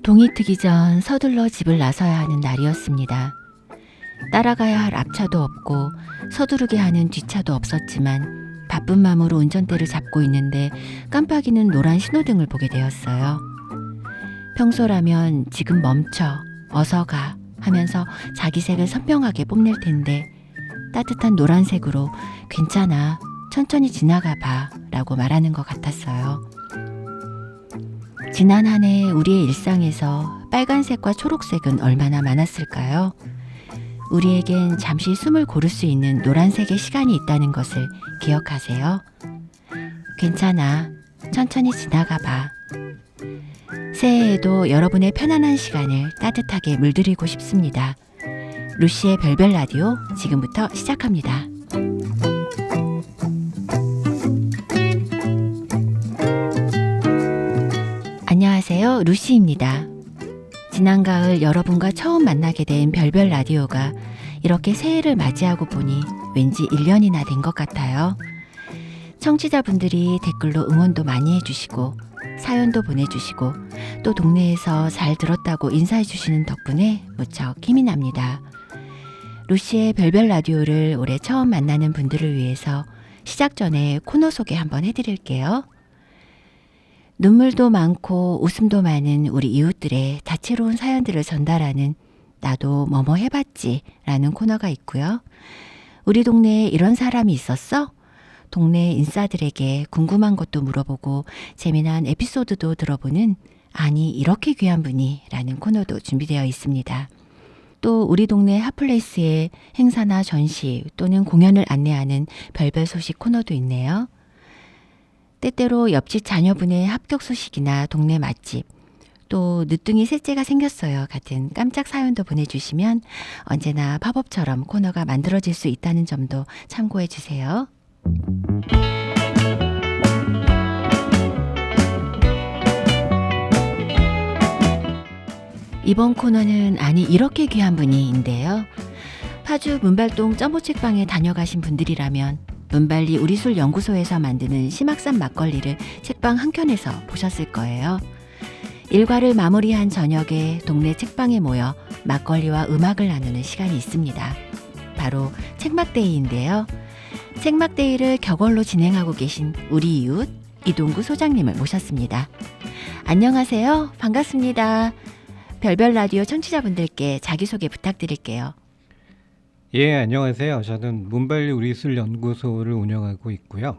동이 트기 전 서둘러 집을 나서야 하는 날이었습니다. 따라가야 할 앞차도 없고 서두르게 하는 뒷차도 없었지만 바쁜 마음으로 운전대를 잡고 있는데 깜빡이는 노란 신호등을 보게 되었어요. 평소라면 지금 멈춰, 어서 가 하면서 자기 색을 선명하게 뽐낼 텐데 따뜻한 노란색으로 괜찮아, 천천히 지나가 봐 라고 말하는 것 같았어요. 지난 한 해 우리의 일상에서 빨간색과 초록색은 얼마나 많았을까요? 우리에겐 잠시 숨을 고를 수 있는 노란색의 시간이 있다는 것을 기억하세요. 괜찮아, 천천히 지나가 봐. 새해에도 여러분의 편안한 시간을 따뜻하게 물들이고 싶습니다. 루시의 별별 라디오 지금부터 시작합니다. 안녕하세요, 루시입니다. 지난 가을 여러분과 처음 만나게 된 별별 라디오가 이렇게 새해를 맞이하고 보니 왠지 1년이나 된 것 같아요. 청취자분들이 댓글로 응원도 많이 해주시고 사연도 보내주시고 또 동네에서 잘 들었다고 인사해주시는 덕분에 무척 힘이 납니다. 루시의 별별 라디오를 올해 처음 만나는 분들을 위해서 시작 전에 코너 소개 한번 해드릴게요. 눈물도 많고 웃음도 많은 우리 이웃들의 다채로운 사연들을 전달하는 나도 뭐뭐 해봤지 라는 코너가 있고요. 우리 동네에 이런 사람이 있었어? 동네 인싸들에게 궁금한 것도 물어보고 재미난 에피소드도 들어보는 아니 이렇게 귀한 분이 라는 코너도 준비되어 있습니다. 또 우리 동네 핫플레이스의 행사나 전시 또는 공연을 안내하는 별별 소식 코너도 있네요. 때때로 옆집 자녀분의 합격 소식이나 동네 맛집, 또 늦둥이 셋째가 생겼어요 같은 깜짝 사연도 보내주시면 언제나 팝업처럼 코너가 만들어질 수 있다는 점도 참고해 주세요. 이번 코너는 아니 이렇게 귀한 분이인데요. 파주 문발동 점호책방에 다녀가신 분들이라면 문발리 우리술 연구소에서 만드는 심학산 막걸리를 책방 한켠에서 보셨을 거예요. 일과를 마무리한 저녁에 동네 책방에 모여 막걸리와 음악을 나누는 시간이 있습니다. 바로 책막데이인데요. 책막데이를 격월로 진행하고 계신 우리 이웃 이동구 소장님을 모셨습니다. 안녕하세요. 반갑습니다. 별별 라디오 청취자분들께 자기소개 부탁드릴게요. 예, 안녕하세요. 저는 문발리 우리술 연구소를 운영하고 있고요.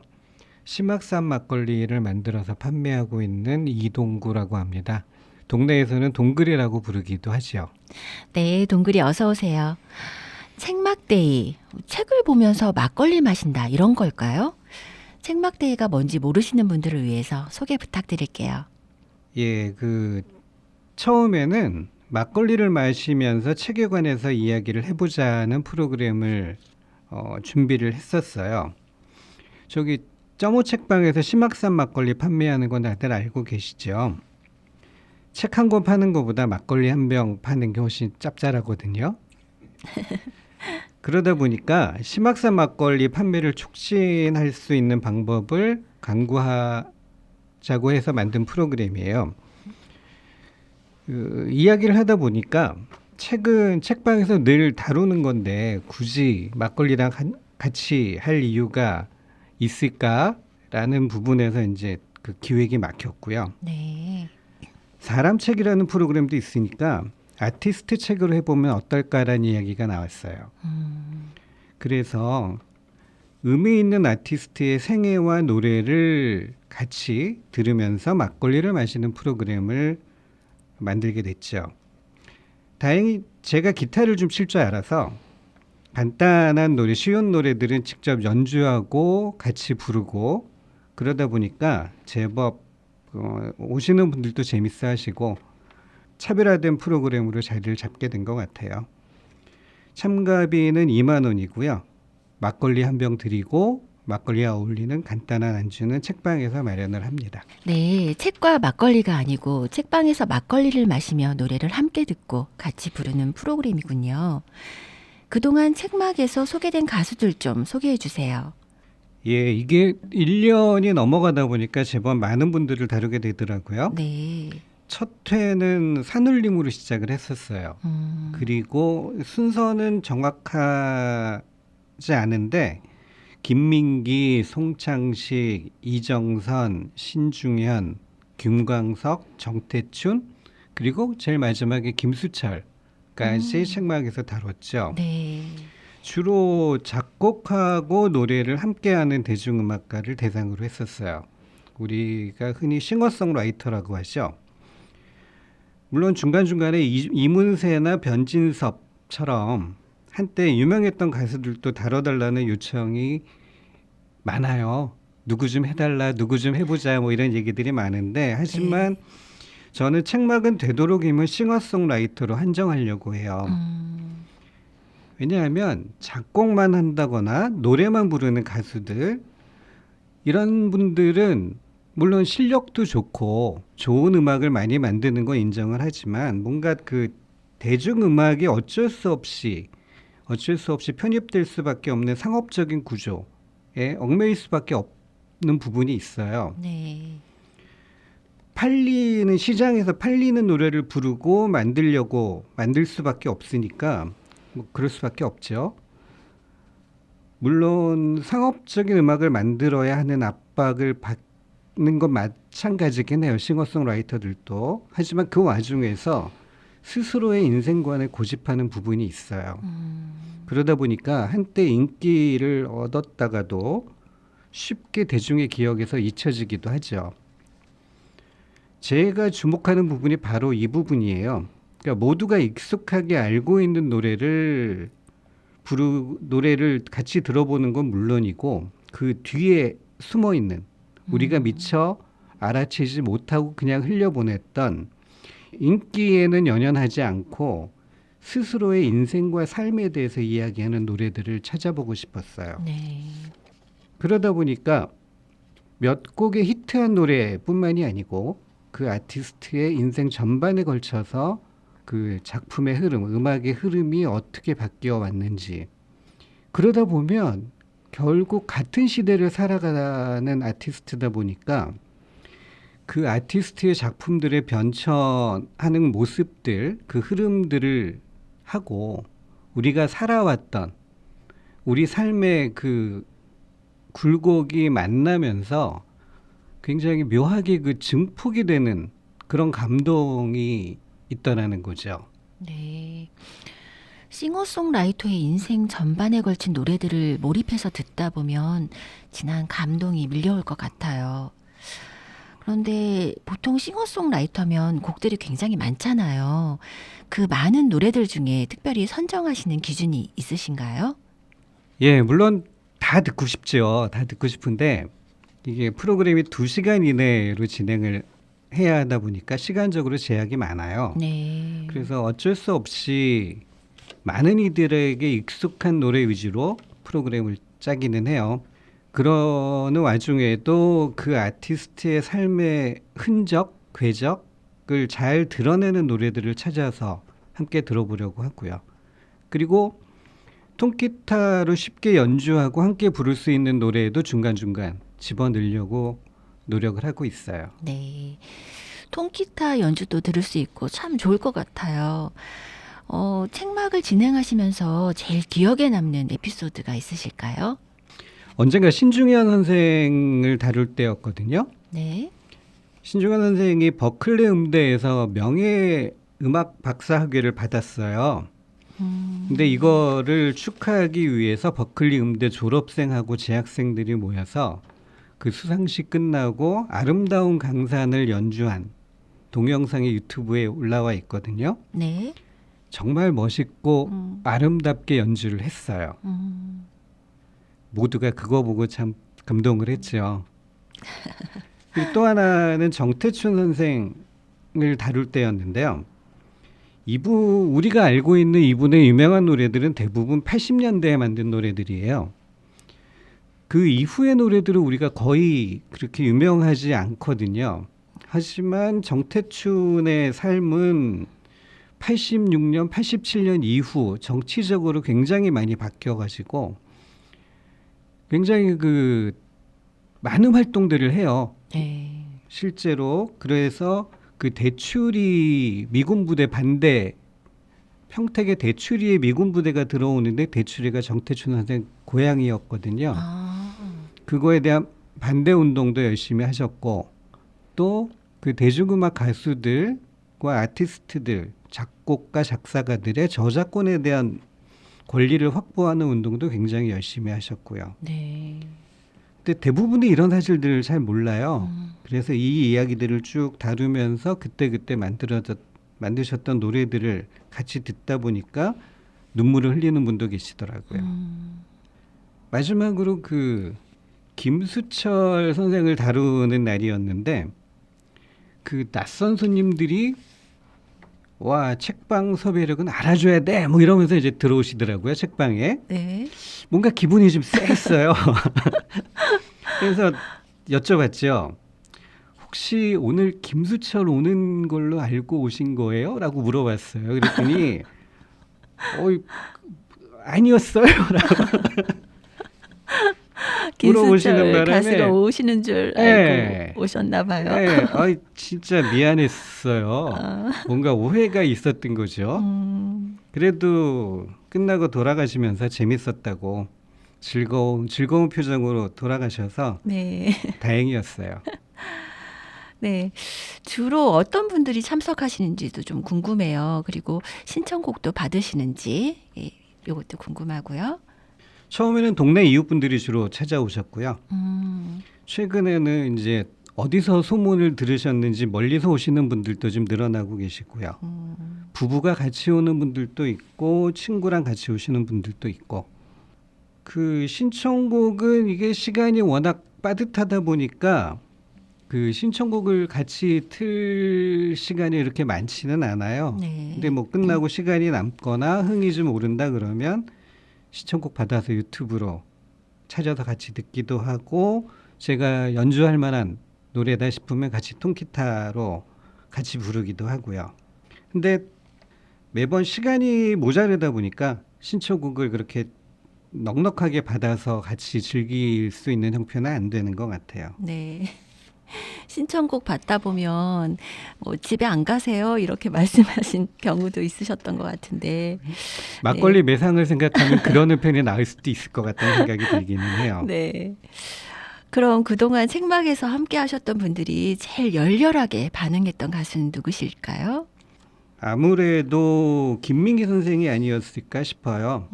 심학산 막걸리를 만들어서 판매하고 있는 이동구라고 합니다. 동네에서는 동글이라고 부르기도 하죠. 네, 동글이 어서 오세요. 책막데이, 책을 보면서 막걸리 마신다 이런 걸까요? 책막데이가 뭔지 모르시는 분들을 위해서 소개 부탁드릴게요. 예, 처음에는 막걸리를 마시면서 책에 관해서 이야기를 해보자는 프로그램을 준비를 했었어요. 저기 점호 책방에서 심학산 막걸리 판매하는 건 다들 알고 계시죠? 책 한 권 파는 것보다 막걸리 한 병 파는 게 훨씬 짭짤하거든요. 그러다 보니까 심학산 막걸리 판매를 촉진할 수 있는 방법을 강구하자고 해서 만든 프로그램이에요. 이야기를 하다 보니까 책은 책방에서 늘 다루는 건데 굳이 막걸리랑 같이 할 이유가 있을까라는 부분에서 이제 그 기획이 막혔고요. 네. 사람 책이라는 프로그램도 있으니까 아티스트 책으로 해보면 어떨까라는 이야기가 나왔어요. 그래서 의미 있는 아티스트의 생애와 노래를 같이 들으면서 막걸리를 마시는 프로그램을 만들게 됐죠. 다행히 제가 기타를 좀 칠 줄 알아서 간단한 노래, 쉬운 노래들은 직접 연주하고 같이 부르고 그러다 보니까 제법 오시는 분들도 재밌어 하시고 차별화된 프로그램으로 자리를 잡게 된 것 같아요. 참가비는 2만 원이고요. 막걸리 한 병 드리고 막걸리와 어울리는 간단한 안주는 책방에서 마련을 합니다. 네, 책과 막걸리가 아니고 책방에서 막걸리를 마시며 노래를 함께 듣고 같이 부르는 프로그램이군요. 그동안 책막에서 소개된 가수들 좀 소개해 주세요. 예, 이게 1년이 넘어가다 보니까 제법 많은 분들을 다루게 되더라고요. 네. 첫 회는 산울림으로 시작을 했었어요. 그리고 순서는 정확하지 않은데 김민기, 송창식, 이정선, 신중현, 김광석, 정태춘 그리고 제일 마지막에 김수철까지 책막에서 다뤘죠. 네. 주로 작곡하고 노래를 함께하는 대중음악가를 대상으로 했었어요. 우리가 흔히 싱어송라이터라고 하죠. 물론 중간중간에 이문세나 변진섭처럼 한때 유명했던 가수들도 다뤄달라는 요청이 많아요. 누구 좀 해달라, 누구 좀 해보자 뭐 이런 얘기들이 많은데 하지만 저는 책막은 되도록이면 싱어송라이터로 한정하려고 해요. 왜냐하면 작곡만 한다거나 노래만 부르는 가수들 이런 분들은 물론 실력도 좋고 좋은 음악을 많이 만드는 건 인정을 하지만 뭔가 그 대중음악이 어쩔 수 없이 편입될 수밖에 없는 상업적인 구조에 얽매일 수밖에 없는 부분이 있어요. 네. 시장에서 팔리는 노래를 부르고 만들 수밖에 없으니까 뭐 그럴 수밖에 없죠. 물론 상업적인 음악을 만들어야 하는 압박을 받는 건 마찬가지긴 해요. 싱어송라이터들도. 하지만 그 와중에서 스스로의 인생관을 고집하는 부분이 있어요. 그러다 보니까 한때 인기를 얻었다가도 쉽게 대중의 기억에서 잊혀지기도 하죠. 제가 주목하는 부분이 바로 이 부분이에요. 그러니까 모두가 익숙하게 알고 있는 노래를 같이 들어보는 건 물론이고 그 뒤에 숨어 있는 우리가 미처 알아채지 못하고 그냥 흘려보냈던 인기에는 연연하지 않고 스스로의 인생과 삶에 대해서 이야기하는 노래들을 찾아보고 싶었어요. 네. 그러다 보니까 몇 곡의 히트한 노래뿐만이 아니고 그 아티스트의 인생 전반에 걸쳐서 그 작품의 흐름, 음악의 흐름이 어떻게 바뀌어 왔는지 그러다 보면 결국 같은 시대를 살아가는 아티스트다 보니까 그 아티스트의 작품들의 변천하는 모습들, 그 흐름들을 하고 우리가 살아왔던 우리 삶의 그 굴곡이 만나면서 굉장히 묘하게 그 증폭이 되는 그런 감동이 있다라는 거죠. 네. 싱어송라이터의 인생 전반에 걸친 노래들을 몰입해서 듣다 보면 진한 감동이 밀려올 것 같아요. 그런데 보통 싱어송라이터면 곡들이 굉장히 많잖아요. 그 많은 노래들 중에 특별히 선정하시는 기준이 있으신가요? 예, 물론 다 듣고 싶죠. 다 듣고 싶은데 이게 프로그램이 2시간 이내로 진행을 해야 하다 보니까 시간적으로 제약이 많아요. 네. 그래서 어쩔 수 없이 많은 이들에게 익숙한 노래 위주로 프로그램을 짜기는 해요. 그러는 와중에도 그 아티스트의 삶의 흔적, 궤적을 잘 드러내는 노래들을 찾아서 함께 들어보려고 하고요. 그리고 통기타로 쉽게 연주하고 함께 부를 수 있는 노래에도 중간중간 집어넣으려고 노력을 하고 있어요. 네. 통기타 연주도 들을 수 있고 참 좋을 것 같아요. 책막을 진행하시면서 제일 기억에 남는 에피소드가 있으실까요? 언젠가 신중현 선생을 다룰 때였거든요. 네. 신중현 선생이 버클리 음대에서 명예 음악 박사 학위를 받았어요. 근데 이거를 축하하기 위해서 버클리 음대 졸업생하고 재학생들이 모여서 그 수상식 끝나고 아름다운 강산을 연주한 동영상이 유튜브에 올라와 있거든요. 네. 정말 멋있고 아름답게 연주를 했어요. 모두가 그거 보고 참 감동을 했죠. 그리고 또 하나는 정태춘 선생을 다룰 때였는데요. 우리가 알고 있는 이분의 유명한 노래들은 대부분 80년대에 만든 노래들이에요. 그 이후의 노래들은 우리가 거의 그렇게 유명하지 않거든요. 하지만 정태춘의 삶은 86년, 87년 이후 정치적으로 굉장히 많이 바뀌어가지고 굉장히 그 많은 활동들을 해요. 네. 실제로 그래서 그 대추리 미군 부대 반대 평택의 대추리에 미군 부대가 들어오는데 대추리가 정태춘 선생 고향이었거든요. 아, 그거에 대한 반대 운동도 열심히 하셨고 또 그 대중음악 가수들과 아티스트들, 작곡가, 작사가들의 저작권에 대한 권리를 확보하는 운동도 굉장히 열심히 하셨고요. 네. 근데 대부분이 이런 사실들을 잘 몰라요. 음, 그래서 이 이야기들을 쭉 다루면서 그때그때 만드셨던 노래들을 같이 듣다 보니까 눈물을 흘리는 분도 계시더라고요. 마지막으로 그 김수철 선생을 다루는 날이었는데 그 낯선 손님들이 와 책방 섭외력은 알아줘야 돼 뭐 이러면서 이제 들어오시더라고요. 책방에 네. 뭔가 기분이 좀 쎄했어요. 그래서 여쭤봤죠. 혹시 오늘 김수철 오는 걸로 알고 오신 거예요? 라고 물어봤어요. 그랬더니 아니었어요. 물어보시는 김수철 바람에 가수가 오시는 줄 알고 예. 오셨나 봐요. 진짜 미안했어요. 뭔가 오해가 있었던 거죠. 그래도 끝나고 돌아가시면서 재밌었다고 즐거운 표정으로 돌아가셔서 네. 다행이었어요. 네. 주로 어떤 분들이 참석하시는지도 좀 궁금해요. 그리고 신청곡도 받으시는지 이것도 궁금하고요. 처음에는 동네 이웃분들이 주로 찾아오셨고요. 음, 최근에는 이제 어디서 소문을 들으셨는지 멀리서 오시는 분들도 좀 늘어나고 계시고요. 부부가 같이 오는 분들도 있고 친구랑 같이 오시는 분들도 있고 그 신청곡은 이게 시간이 워낙 빠듯하다 보니까 그 신청곡을 같이 틀 시간이 이렇게 많지는 않아요. 네. 근데 뭐 끝나고 시간이 남거나 흥이 좀 오른다 그러면 신청곡 받아서 유튜브로 찾아서 같이 듣기도 하고 제가 연주할 만한 노래다 싶으면 같이 통기타로 같이 부르기도 하고요. 근데 매번 시간이 모자르다 보니까 신청곡을 그렇게 넉넉하게 받아서 같이 즐길 수 있는 형편은 안 되는 것 같아요. 네. 신청곡 받다 보면 뭐 집에 안 가세요? 이렇게 말씀하신 경우도 있으셨던 것 같은데. 막걸리 매상을 생각하면 그러는 편이 나을 수도 있을 것 같다는 생각이 들기는 해요. 네. 그럼 그동안 책막에서 함께 하셨던 분들이 제일 열렬하게 반응했던 가수는 누구실까요? 아무래도 김민기 선생이 아니었을까 싶어요.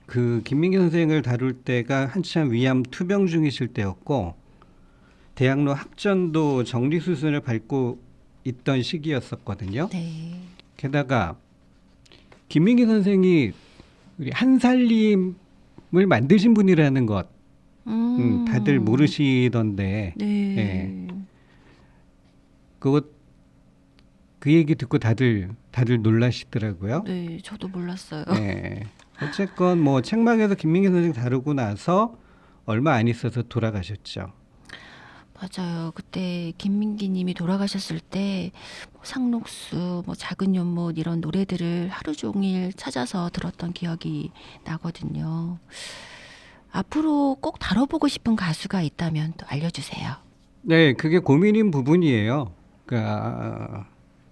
그 김민기 선생을 다룰 때가 한참 위암 투병 중이실 때였고 대학로 학전도 정리수순을 밟고 있던 시기였었거든요. 네. 게다가 김민기 선생이 우리 한살림을 만드신 분이라는 것 다들 모르시던데 네. 예. 그 얘기 듣고 다들 놀라시더라고요. 네, 저도 몰랐어요. 예. 어쨌건 뭐 책막에서 김민기 선생 다루고 나서 얼마 안 있어서 돌아가셨죠. 맞아요. 그때 김민기 님이 돌아가셨을 때 상록수, 뭐 작은 연못 이런 노래들을 하루 종일 찾아서 들었던 기억이 나거든요. 앞으로 꼭 다뤄보고 싶은 가수가 있다면 또 알려주세요. 네, 그게 고민인 부분이에요. 그러니까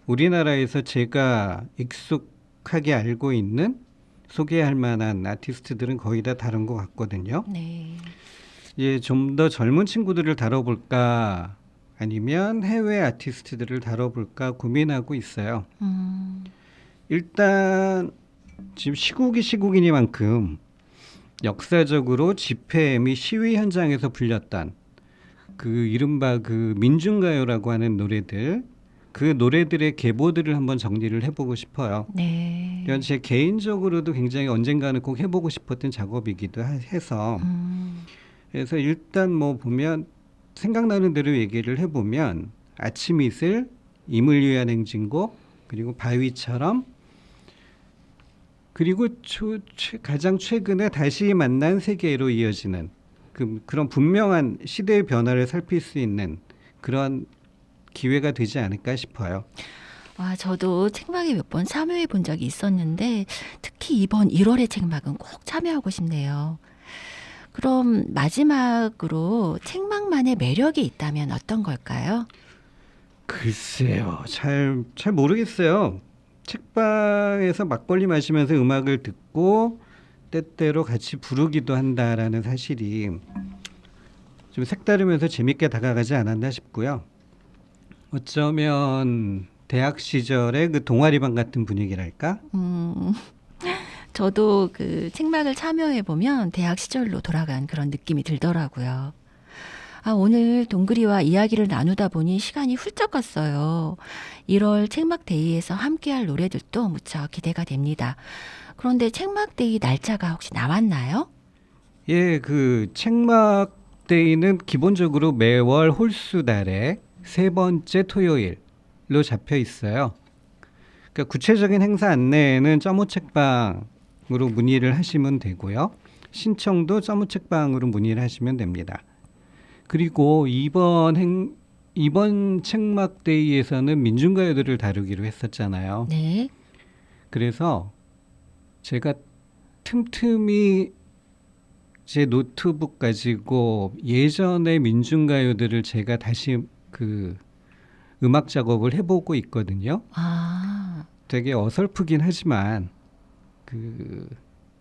우리나라에서 제가 익숙하게 알고 있는 소개할 만한 아티스트들은 거의 다 다른 것 같거든요. 네. 예, 좀 더 젊은 친구들을 다뤄볼까 아니면 해외 아티스트들을 다뤄볼까 고민하고 있어요. 일단 지금 시국이 시국이니만큼 역사적으로 집회 및 시위 현장에서 불렸던 그 이른바 그 민중가요라고 하는 노래들 그 노래들의 계보들을 한번 정리를 해보고 싶어요. 네. 이건 제 개인적으로도 굉장히 언젠가는 꼭 해보고 싶었던 작업이기도 해서 그래서 일단 뭐 보면 생각나는 대로 얘기를 해보면 아침 이슬, 임을 위한 행진곡 그리고 바위처럼 그리고 가장 최근에 다시 만난 세계로 이어지는 그런 분명한 시대의 변화를 살필 수 있는 그런 기회가 되지 않을까 싶어요. 와, 저도 책막에 몇 번 참여해 본 적이 있었는데 특히 이번 1월의 책막은 꼭 참여하고 싶네요. 그럼 마지막으로 책막만의 매력이 있다면 어떤 걸까요? 글쎄요. 잘 모르겠어요. 책방에서 막걸리 마시면서 음악을 듣고 때때로 같이 부르기도 한다라는 사실이 좀 색다르면서 재밌게 다가가지 않았나 싶고요. 어쩌면 대학 시절의 그 동아리방 같은 분위기랄까? 저도 그 책막을 참여해 보면 대학 시절로 돌아간 그런 느낌이 들더라고요. 오늘 동그리와 이야기를 나누다 보니 시간이 훌쩍 갔어요. 1월 책막데이에서 함께할 노래들도 무척 기대가 됩니다. 그런데 책막데이 날짜가 혹시 나왔나요? 예, 그 책막데이는 기본적으로 매월 홀수달의 세 번째 토요일로 잡혀 있어요. 그러니까 구체적인 행사 안내에는 점호책방으로 문의를 하시면 되고요. 신청도 점호책방으로 문의를 하시면 됩니다. 그리고 이번 책막데이에서는 민중가요들을 다루기로 했었잖아요. 네. 그래서 제가 틈틈이 제 노트북 가지고 예전의 민중가요들을 제가 다시 그 음악 작업을 해보고 있거든요. 되게 어설프긴 하지만 그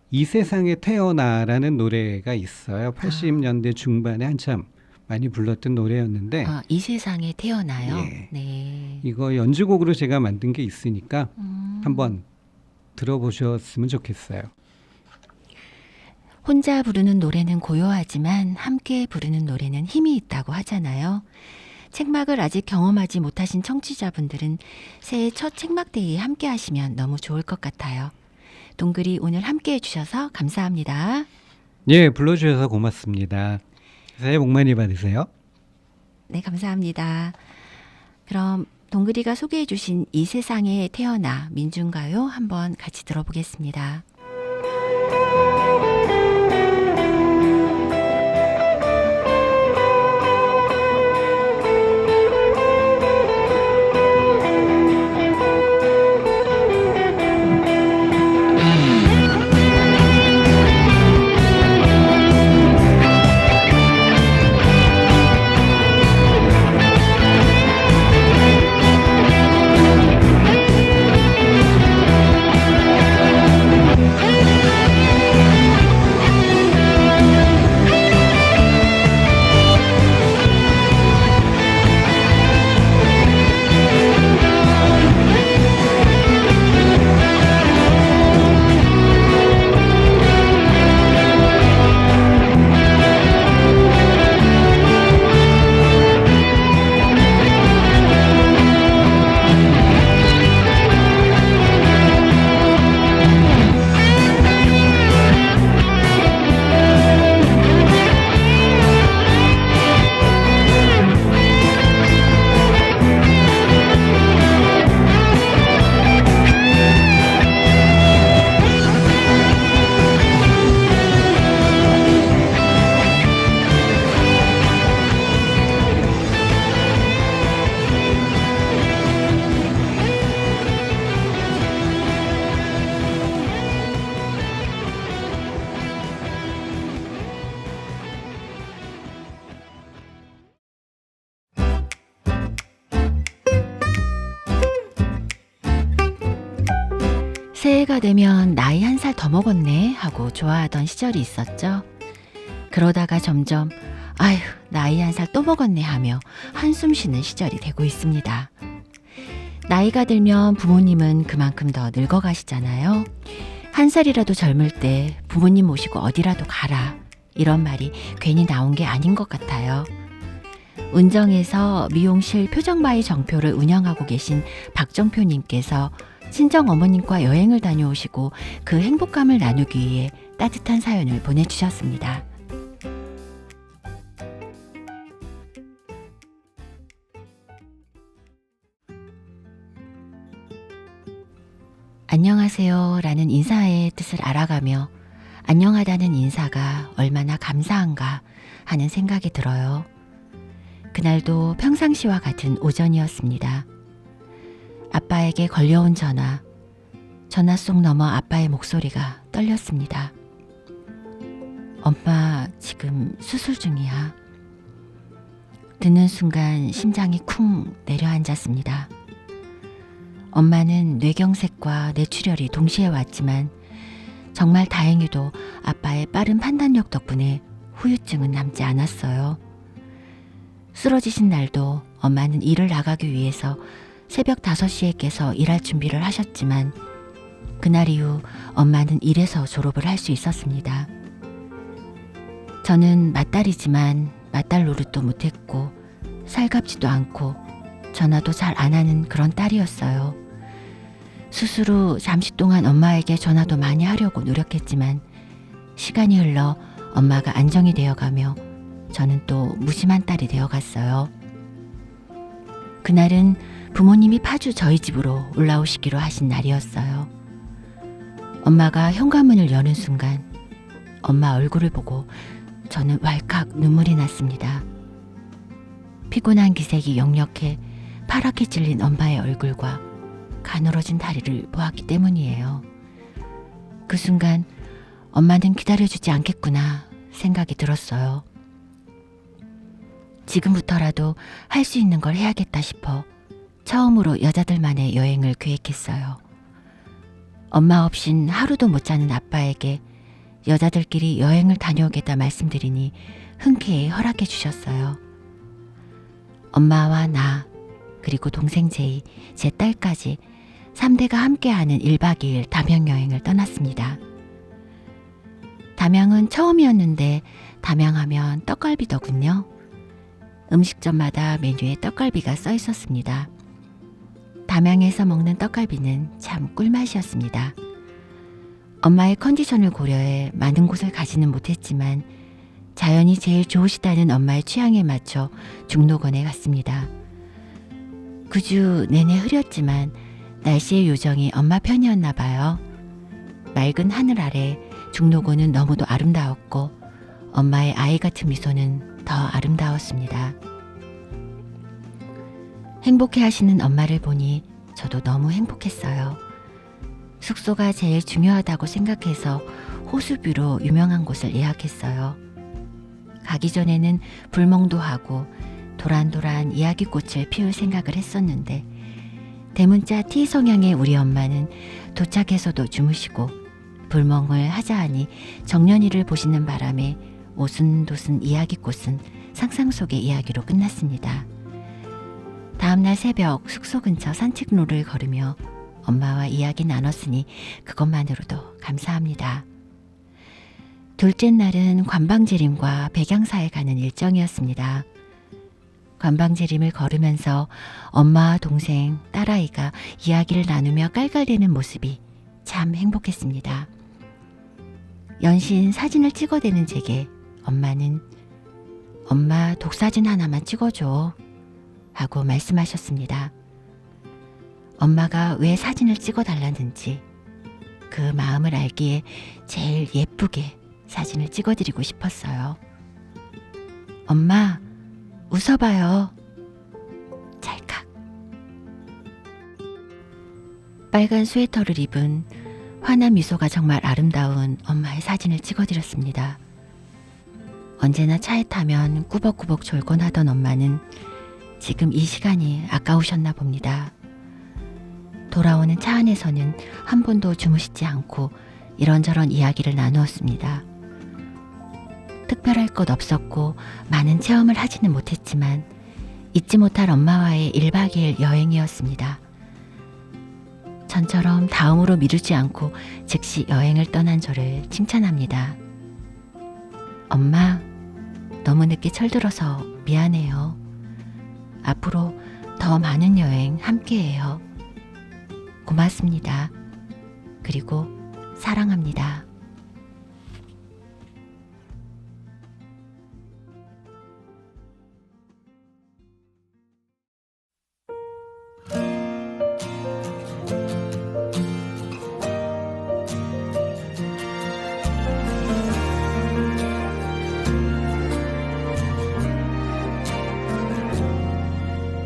이 세상에 태어나라는 노래가 있어요. 80년대 중반에 한참 많이 불렀던 노래였는데 이 세상에 태어나요? 예. 네. 이거 연주곡으로 제가 만든 게 있으니까 한번 들어보셨으면 좋겠어요. 혼자 부르는 노래는 고요하지만 함께 부르는 노래는 힘이 있다고 하잖아요. 책막을 아직 경험하지 못하신 청취자분들은 새해 첫 책막데이에 함께 하시면 너무 좋을 것 같아요. 동글이 오늘 함께 해주셔서 감사합니다. 예, 불러주셔서 고맙습니다. 새해 복 많이 받으세요. 네, 감사합니다. 그럼 동글이가 소개해 주신 이 세상에 태어나 민중가요 한번 같이 들어보겠습니다. 새해가 되면 나이 1살 더 먹었네 하고 좋아하던 시절이 있었죠. 그러다가 점점 아휴 나이 1살 또 먹었네 하며 한숨 쉬는 시절이 되고 있습니다. 나이가 들면 부모님은 그만큼 더 늙어가시잖아요. 1살이라도 젊을 때 부모님 모시고 어디라도 가라 이런 말이 괜히 나온 게 아닌 것 같아요. 운정에서 미용실 표정마이 정표를 운영하고 계신 박정표님께서 친정 어머님과 여행을 다녀오시고 그 행복감을 나누기 위해 따뜻한 사연을 보내주셨습니다. 안녕하세요 라는 인사의 뜻을 알아가며 안녕하다는 인사가 얼마나 감사한가 하는 생각이 들어요. 그날도 평상시와 같은 오전이었습니다. 아빠에게 걸려온 전화 속 너머 아빠의 목소리가 떨렸습니다. 엄마 지금 수술 중이야. 듣는 순간 심장이 쿵 내려앉았습니다. 엄마는 뇌경색과 뇌출혈이 동시에 왔지만 정말 다행히도 아빠의 빠른 판단력 덕분에 후유증은 남지 않았어요. 쓰러지신 날도 엄마는 일을 나가기 위해서 새벽 5시에 깨서 일할 준비를 하셨지만 그날 이후 엄마는 일에서 졸업을 할 수 있었습니다. 저는 맏딸이지만 맏딸 노릇도 못했고 살갑지도 않고 전화도 잘 안 하는 그런 딸이었어요. 스스로 잠시 동안 엄마에게 전화도 많이 하려고 노력했지만 시간이 흘러 엄마가 안정이 되어가며 저는 또 무심한 딸이 되어갔어요. 그날은 부모님이 파주 저희 집으로 올라오시기로 하신 날이었어요. 엄마가 현관문을 여는 순간 엄마 얼굴을 보고 저는 왈칵 눈물이 났습니다. 피곤한 기색이 역력해 파랗게 찔린 엄마의 얼굴과 가늘어진 다리를 보았기 때문이에요. 그 순간 엄마는 기다려주지 않겠구나 생각이 들었어요. 지금부터라도 할 수 있는 걸 해야겠다 싶어 처음으로 여자들만의 여행을 계획했어요. 엄마 없인 하루도 못 자는 아빠에게 여자들끼리 여행을 다녀오겠다 말씀드리니 흔쾌히 허락해 주셨어요. 엄마와 나 그리고 동생 제이, 제 딸까지 3대가 함께하는 1박 2일 담양여행을 떠났습니다. 담양은 처음이었는데 담양하면 떡갈비더군요. 음식점마다 메뉴에 떡갈비가 써 있었습니다. 담양에서 먹는 떡갈비는 참 꿀맛이었습니다. 엄마의 컨디션을 고려해 많은 곳을 가지는 못했지만 자연이 제일 좋으시다는 엄마의 취향에 맞춰 중록원에 갔습니다. 그 주 내내 흐렸지만 날씨의 요정이 엄마 편이었나 봐요. 맑은 하늘 아래 중록원은 너무도 아름다웠고 엄마의 아이 같은 미소는 더 아름다웠습니다. 행복해 하시는 엄마를 보니 저도 너무 행복했어요. 숙소가 제일 중요하다고 생각해서 호수뷰로 유명한 곳을 예약했어요. 가기 전에는 불멍도 하고 도란도란 이야기꽃을 피울 생각을 했었는데 대문자 T 성향의 우리 엄마는 도착해서도 주무시고 불멍을 하자 하니 정년이를 보시는 바람에 오순도순 이야기꽃은 상상 속의 이야기로 끝났습니다. 다음날 새벽 숙소 근처 산책로를 걸으며 엄마와 이야기 나눴으니 그것만으로도 감사합니다. 둘째 날은 관방재림과 백양사에 가는 일정이었습니다. 관방재림을 걸으면서 엄마와 동생, 딸아이가 이야기를 나누며 깔깔대는 모습이 참 행복했습니다. 연신 사진을 찍어대는 제게 엄마는 엄마 독사진 하나만 찍어줘 하고 말씀하셨습니다. 엄마가 왜 사진을 찍어달라는지 그 마음을 알기에 제일 예쁘게 사진을 찍어드리고 싶었어요. 엄마, 웃어봐요. 찰칵. 빨간 스웨터를 입은 환한 미소가 정말 아름다운 엄마의 사진을 찍어드렸습니다. 언제나 차에 타면 꾸벅꾸벅 졸곤 하던 엄마는 지금 이 시간이 아까우셨나 봅니다. 돌아오는 차 안에서는 한 번도 주무시지 않고 이런저런 이야기를 나누었습니다. 특별할 것 없었고 많은 체험을 하지는 못했지만 잊지 못할 엄마와의 1박 2일 여행이었습니다. 전처럼 다음으로 미루지 않고 즉시 여행을 떠난 저를 칭찬합니다. 엄마, 너무 늦게 철들어서 미안해요. 앞으로 더 많은 여행 함께해요. 고맙습니다. 그리고 사랑합니다.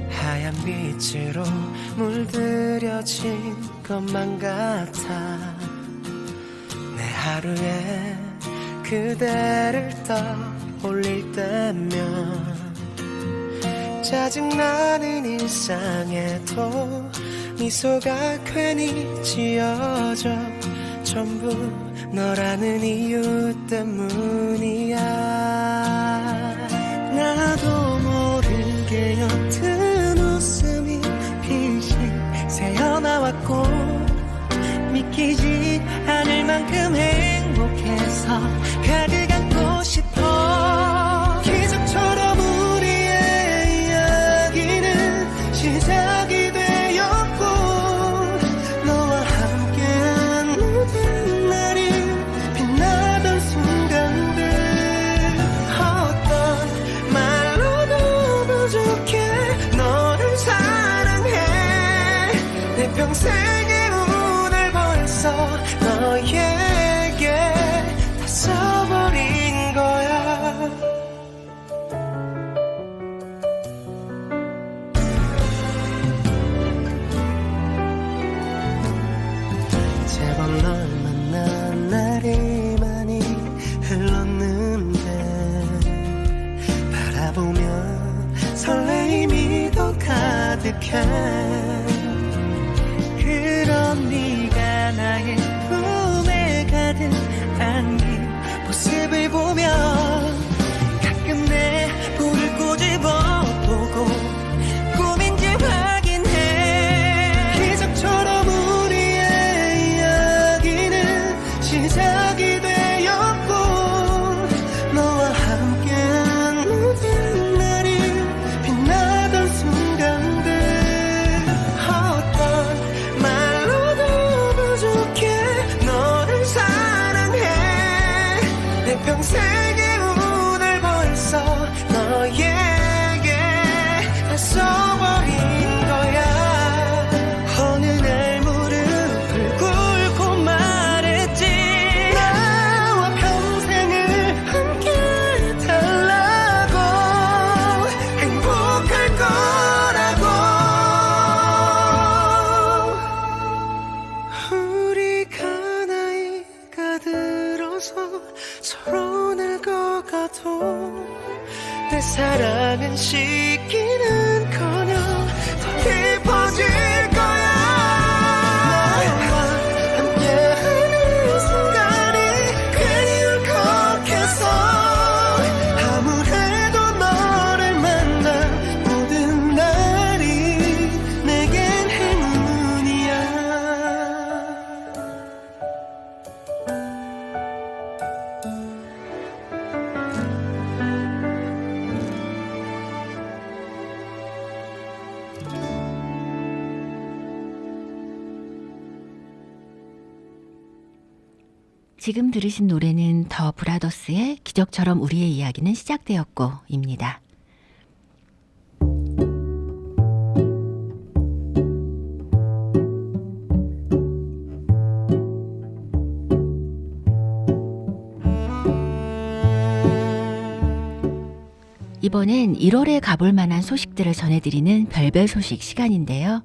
하얀 빛으로 물들여진 것만 같아 내 하루에 그대를 떠올릴 때면 짜증나는 일상에도 미소가 괜히 지어져 전부 너라는 이유 때문이야. 나도 모르게 옅은 웃음이 빛이 새어나왔고 믿기지 않을 만큼 행복해서 가득 안고 싶어. 기적처럼 우리의 이야기는 시작이 되었고 너와 함께한 모든 날이 빛나던 순간들 어떤 말로도 부족해 너를 사랑해. 내 평생의 오늘 벌써 너에게 다 써버린 거야. 제법 널 만난 날이 많이 흘렀는데 바라보면 설레임이 더 가득해. 그런 네가 나의 품에 가득 안긴 모습을 보면 가끔 내 볼을 꼬집어보고 꿈인지 확인해. 기적처럼 우리의 이야기는 시작이 되었고 너와 함께한 모든 날이 빛나던 순간들 어떤 말로도 부족해 너를 사랑해. 내 평생의 오늘 벌써 너에게 다 써버린 거야. 어느 날 무릎을 꿇고 말했지. 나와 평생을 함께 달라고 행복할 거라고. 우리가 나이가 들어서 서로 늙어가도 내 사랑은 식기는커녕 더 깊어질 거야. 너와 함께하는 순간이 괜히 울컥해서 아무래도 너를 만난 모든 날이 내겐 행운이야. 지금 들으신 노래는 더 브라더스의 기적처럼 우리의 이야기는 시작되었고 입니다. 이번엔 1월에 가볼 만한 소식들을 전해드리는 별별 소식 시간인데요.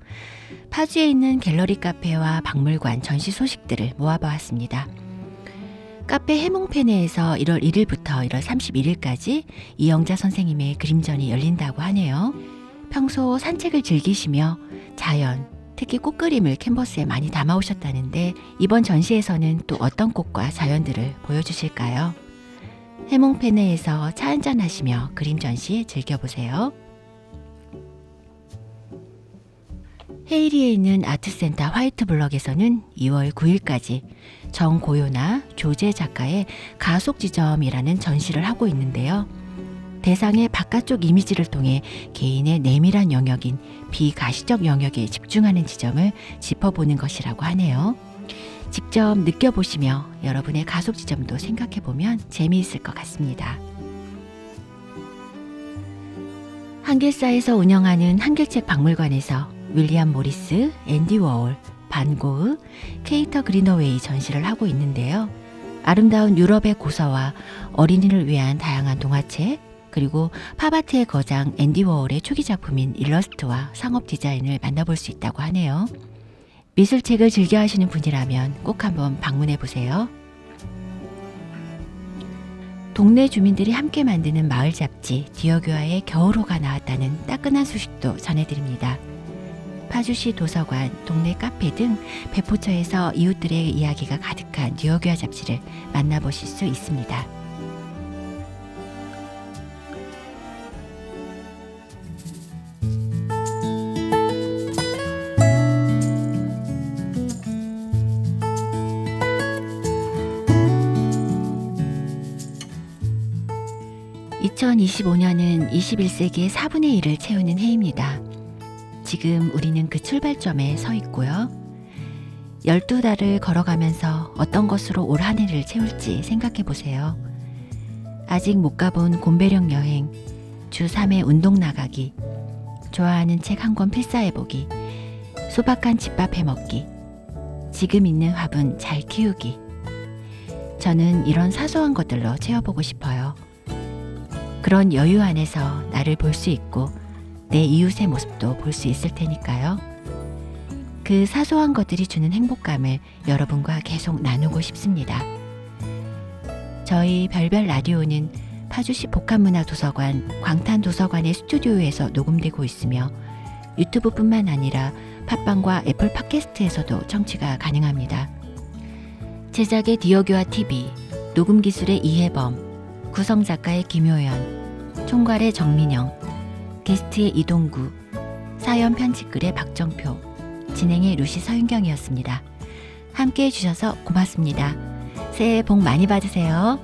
파주에 있는 갤러리 카페와 박물관 전시 소식들을 모아보았습니다. 카페 해몽페네에서 1월 1일부터 1월 31일까지 이영자 선생님의 그림전이 열린다고 하네요. 평소 산책을 즐기시며 자연, 특히 꽃그림을 캔버스에 많이 담아오셨다는데 이번 전시에서는 또 어떤 꽃과 자연들을 보여주실까요? 해몽페네에서 차 한잔 하시며 그림 전시 즐겨보세요. 헤이리에 있는 아트센터 화이트블럭에서는 2월 9일까지 정고요나 조제 작가의 가속지점이라는 전시를 하고 있는데요. 대상의 바깥쪽 이미지를 통해 개인의 내밀한 영역인 비가시적 영역에 집중하는 지점을 짚어보는 것이라고 하네요. 직접 느껴보시며 여러분의 가속지점도 생각해보면 재미있을 것 같습니다. 한길사에서 운영하는 한길책 박물관에서 윌리엄 모리스, 앤디 워홀, 반 고흐, 케이터 그리너웨이 전시를 하고 있는데요. 아름다운 유럽의 고서와 어린이를 위한 다양한 동화책, 그리고 팝아트의 거장 앤디 워홀의 초기 작품인 일러스트와 상업 디자인을 만나볼 수 있다고 하네요. 미술책을 즐겨 하시는 분이라면 꼭 한번 방문해 보세요. 동네 주민들이 함께 만드는 마을 잡지 디어교화의 겨울호가 나왔다는 따끈한 소식도 전해드립니다. 파주시 도서관, 동네 카페 등 배포처에서 이웃들의 이야기가 가득한 디어교화 잡지를 만나보실 수 있습니다. (2025년은) 21세기의 4분의 1을 채우는 해입니다. 지금 우리는 그 출발점에 서 있고요. 12달을 걸어가면서 어떤 것으로 올 한 해를 채울지 생각해 보세요. 아직 못 가본 곰배령 여행, 주 3회 운동 나가기, 좋아하는 책 한 권 필사해보기, 소박한 집밥 해먹기, 지금 있는 화분 잘 키우기. 저는 이런 사소한 것들로 채워보고 싶어요. 그런 여유 안에서 나를 볼 수 있고 내 이웃의 모습도 볼 수 있을 테니까요. 그 사소한 것들이 주는 행복감을 여러분과 계속 나누고 싶습니다. 저희 별별 라디오는 파주시 복합문화도서관 광탄도서관의 스튜디오에서 녹음되고 있으며 유튜브뿐만 아니라 팟빵과 애플 팟캐스트에서도 청취가 가능합니다. 제작의 디어교화 TV, 녹음기술의 이혜범, 구성작가의 김효연, 총괄의 정민영, 게스트의 이동구, 사연 편집글의 박정표, 진행의 루시 서윤경이었습니다. 함께해 주셔서 고맙습니다. 새해 복 많이 받으세요.